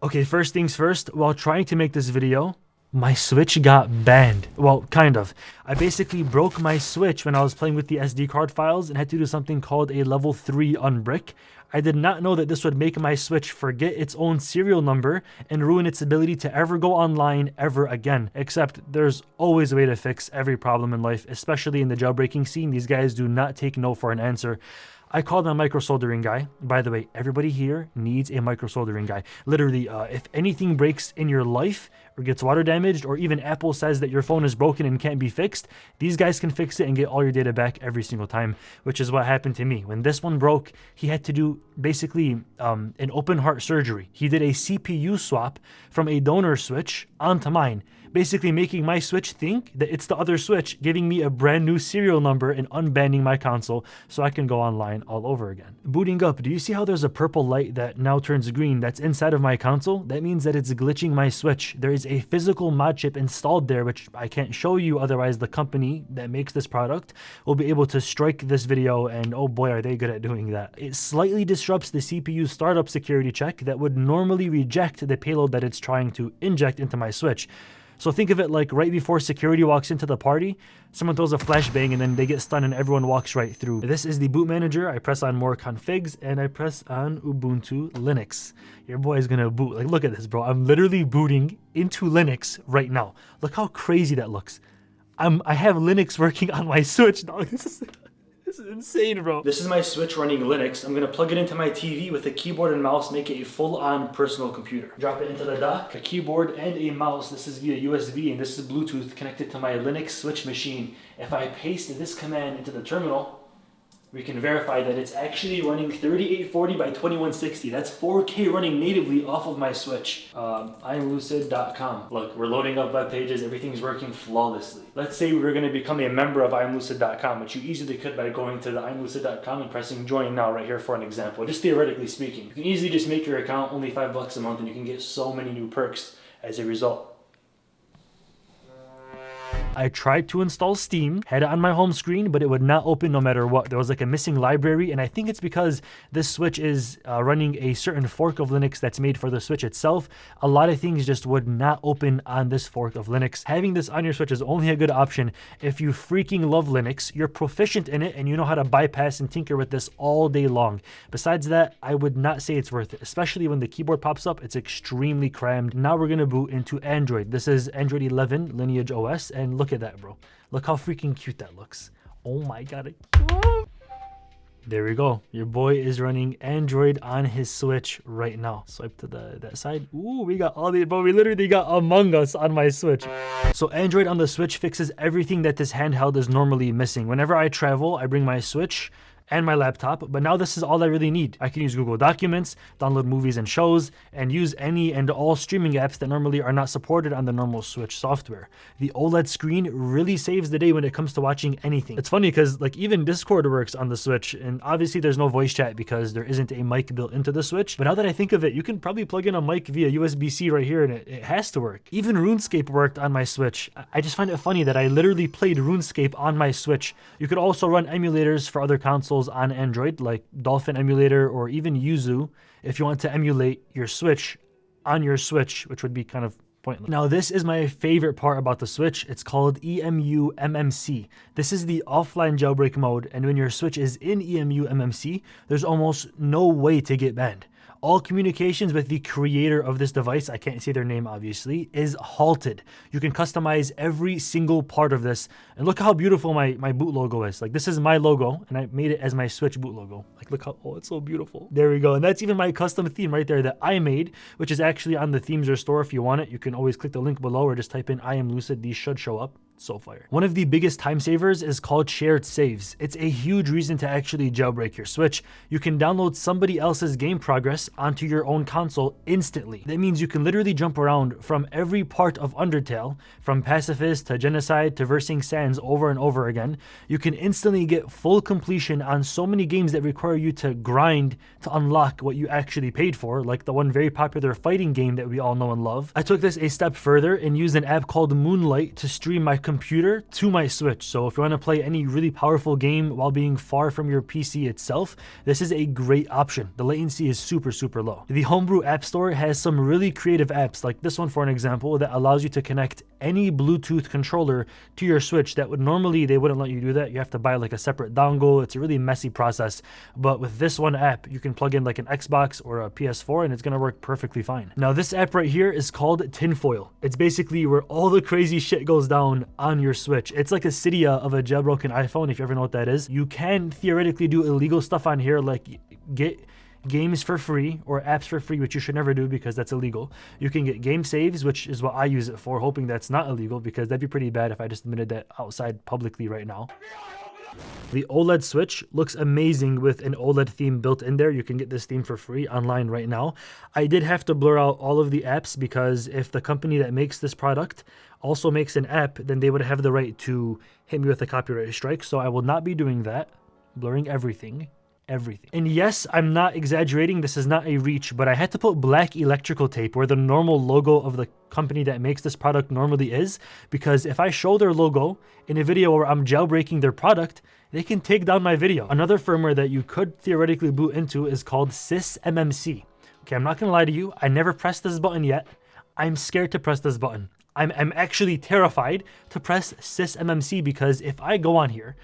Okay, first things first, while trying to make this video, my Switch got banned. Well, kind of. I basically broke my Switch when I was playing with the SD card files and had to do something called a level 3 unbrick. I did not know that this would make my Switch forget its own serial number and ruin its ability to ever go online ever again. Except there's always a way to fix every problem in life, especially in the jailbreaking scene. These guys do not take no for an answer. I called my micro soldering guy. By the way, everybody here needs a micro soldering guy. Literally, if anything breaks in your life or gets water damaged, or even Apple says that your phone is broken and can't be fixed, these guys can fix it and get all your data back every single time, which is what happened to me. When this one broke, he had to do basically an open heart surgery. He did a CPU swap from a donor Switch onto mine, basically making my Switch think that it's the other Switch, giving me a brand new serial number and unbanning my console so I can go online all over again. Booting up, do you see how there's a purple light that now turns green that's inside of my console? That means that it's glitching my Switch. There is a physical mod chip installed there, which I can't show you, otherwise the company that makes this product will be able to strike this video, and oh boy are they good at doing that. It slightly disrupts the CPU startup security check that would normally reject the payload that it's trying to inject into my Switch. So think of it like right before security walks into the party, someone throws a flashbang and then they get stunned and everyone walks right through. This is the boot manager. I press on more configs and I press on Ubuntu Linux. Your boy is gonna boot. Like, look at this, bro. I'm literally booting into Linux right now. Look how crazy that looks. I have Linux working on my Switch, dog. This is insane, bro. This is my Switch running Linux. I'm gonna plug it into my TV with a keyboard and mouse, make it a full-on personal computer. Drop it into the dock, a keyboard and a mouse. This is via USB and this is Bluetooth connected to my Linux Switch machine. If I paste this command into the terminal, we can verify that it's actually running 3840 by 2160. That's 4K running natively off of my Switch. iamLucid.com. Look, we're loading up web pages. Everything's working flawlessly. Let's say we were going to become a member of iamLucid.com, which you easily could by going to the iamLucid.com and pressing join now right here for an example. Just theoretically speaking, you can easily just make your account only $5 a month and you can get so many new perks as a result. I tried to install Steam, had it on my home screen, but it would not open no matter what. There was like a missing library, and I think it's because this Switch is running a certain fork of Linux that's made for the Switch itself. A lot of things just would not open on this fork of Linux. Having this on your Switch is only a good option if you freaking love Linux, you're proficient in it, and you know how to bypass and tinker with this all day long. Besides that, I would not say it's worth it, especially when the keyboard pops up. It's extremely crammed. Now we're going to boot into Android. This is Android 11 Lineage OS, and look at that, bro. Look how freaking cute that looks. Oh my god. There we go. Your boy is running Android on his Switch right now. Swipe to that side. Ooh, we got all the, bro. We literally got Among Us on my Switch. So Android on the Switch fixes everything that this handheld is normally missing. Whenever I travel, I bring my Switch and my laptop, but now this is all I really need. I can use Google Documents, download movies and shows, and use any and all streaming apps that normally are not supported on the normal Switch software. The OLED screen really saves the day when it comes to watching anything. It's funny because like even Discord works on the Switch, and obviously there's no voice chat because there isn't a mic built into the Switch, but now that I think of it, you can probably plug in a mic via USB-C right here and it has to work. Even RuneScape worked on my Switch. I just find it funny that I literally played RuneScape on my Switch. You could also run emulators for other consoles on Android like Dolphin Emulator or even Yuzu if you want to emulate your Switch on your Switch, which would be kind of pointless. Now this is my favorite part about the Switch. It's called EMU MMC. This is the offline jailbreak mode, and when your Switch is in EMU MMC, there's almost no way to get banned. All communications with the creator of this device, I can't say their name obviously, is halted. You can customize every single part of this. And look how beautiful my boot logo is. Like, this is my logo, and I made it as my Switch boot logo. Like, look how, oh, it's so beautiful. There we go. And that's even my custom theme right there that I made, which is actually on the Themes store. If you want it, you can always click the link below or just type in iamLucid. These should show up. So fire. One of the biggest time savers is called shared saves. It's a huge reason to actually jailbreak your Switch. You can download somebody else's game progress onto your own console instantly. That means you can literally jump around from every part of Undertale, from Pacifist to Genocide to Versing Sands over and over again. You can instantly get full completion on so many games that require you to grind to unlock what you actually paid for, like the one very popular fighting game that we all know and love. I took this a step further and used an app called Moonlight to stream my computer to my Switch. So if you want to play any really powerful game while being far from your PC itself, this is a great option. The latency is super, super low. The Homebrew App Store has some really creative apps, like this one for an example, that allows you to connect any Bluetooth controller to your Switch that would normally, they wouldn't let you do that. You have to buy like a separate dongle. It's a really messy process. But with this one app, you can plug in like an Xbox or a PS4 and it's going to work perfectly fine. Now this app right here is called Tinfoil. It's basically where all the crazy shit goes down on your Switch. It's like a Cydia of a jailbroken iPhone, if you ever know what that is. You can theoretically do illegal stuff on here, like get games for free or apps for free, which you should never do because that's illegal. You can get game saves, which is what I use it for, hoping that's not illegal because that'd be pretty bad if I just admitted that outside publicly right now. The OLED Switch looks amazing with an OLED theme built in there. You can get this theme for free online right now. I did have to blur out all of the apps because if the company that makes this product also makes an app, then they would have the right to hit me with a copyright strike. So I will not be doing that, blurring everything. And yes, I'm not exaggerating, this is not a reach, but I had to put black electrical tape where the normal logo of the company that makes this product normally is, because if I show their logo in a video where I'm jailbreaking their product, they can take down my video. Another firmware that you could theoretically boot into is called sysMMC. Okay, I'm not gonna lie to you, I never pressed this button yet. I'm scared to press this button. I'm actually terrified to press sysMMC because if I go on here,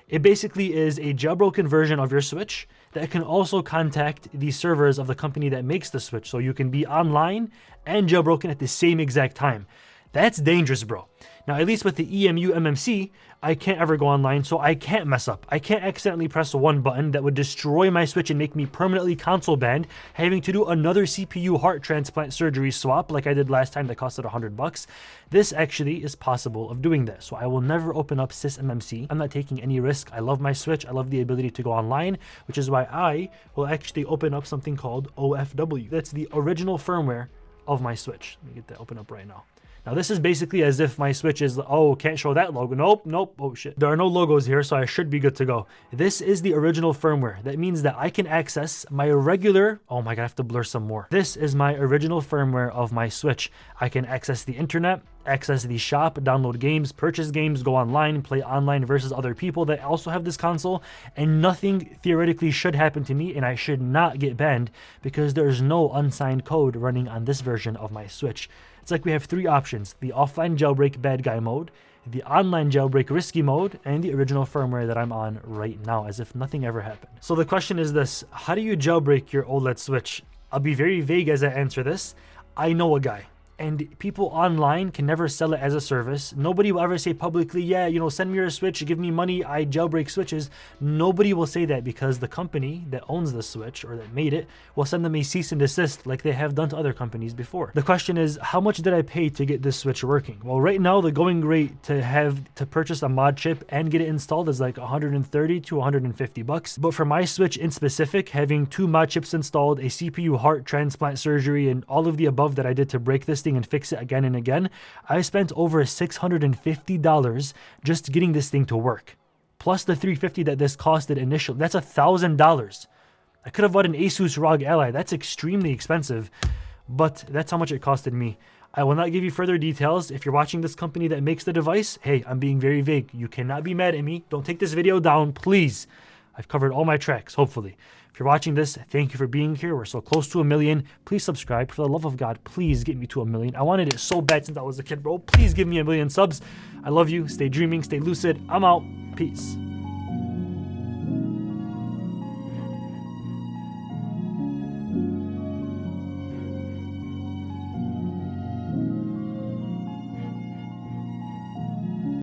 it basically is a jailbroken version of your Switch that can also contact the servers of the company that makes the Switch. So you can be online and jailbroken at the same exact time. That's dangerous, bro. Now, at least with the iamLucid, I can't ever go online, so I can't mess up. I can't accidentally press one button that would destroy my Switch and make me permanently console banned, having to do another CPU heart transplant surgery swap like I did last time that costed $100. This actually is possible of doing that, so I will never open up sysMMC. I'm not taking any risk. I love my Switch. I love the ability to go online, which is why I will actually open up something called OFW. That's the original firmware of my Switch. Let me get that open up right now. Now this is basically as if my Switch is, oh, can't show that logo. Nope, oh shit. There are no logos here, so I should be good to go. This is the original firmware. That means that I can access my regular, oh my god, I have to blur some more. This is my original firmware of my Switch. I can access the internet, access the shop, download games, purchase games, go online, play online versus other people that also have this console, and nothing theoretically should happen to me, and I should not get banned because there's no unsigned code running on this version of my Switch. It's like we have three options: the offline jailbreak bad guy mode, the online jailbreak risky mode, and the original firmware that I'm on right now, as if nothing ever happened. So the question is this: how do you jailbreak your OLED Switch? I'll be very vague as I answer this. I know a guy. And people online can never sell it as a service. Nobody will ever say publicly, yeah, you know, send me your Switch, give me money, I jailbreak Switches. Nobody will say that because the company that owns the Switch or that made it will send them a cease and desist like they have done to other companies before. The question is, how much did I pay to get this Switch working? Well, right now, the going rate to purchase a mod chip and get it installed is like $130 to $150. But for my Switch in specific, having 2 mod chips installed, a CPU heart transplant surgery, and all of the above that I did to break this thing and fix it again and again, I spent over $650 just getting this thing to work. Plus the $350 that this costed initially. That's $1,000. I could have bought an Asus ROG Ally. That's extremely expensive, but that's how much it costed me. I will not give you further details. If you're watching this company that makes the device, hey, I'm being very vague. You cannot be mad at me. Don't take this video down, please. I've covered all my tracks, hopefully. If you're watching this, thank you for being here. We're so close to 1 million. Please subscribe. For the love of God, please get me to 1 million. I wanted it so bad since I was a kid, bro. Please give me 1 million subs. I love you. Stay dreaming. Stay lucid. I'm out. Peace.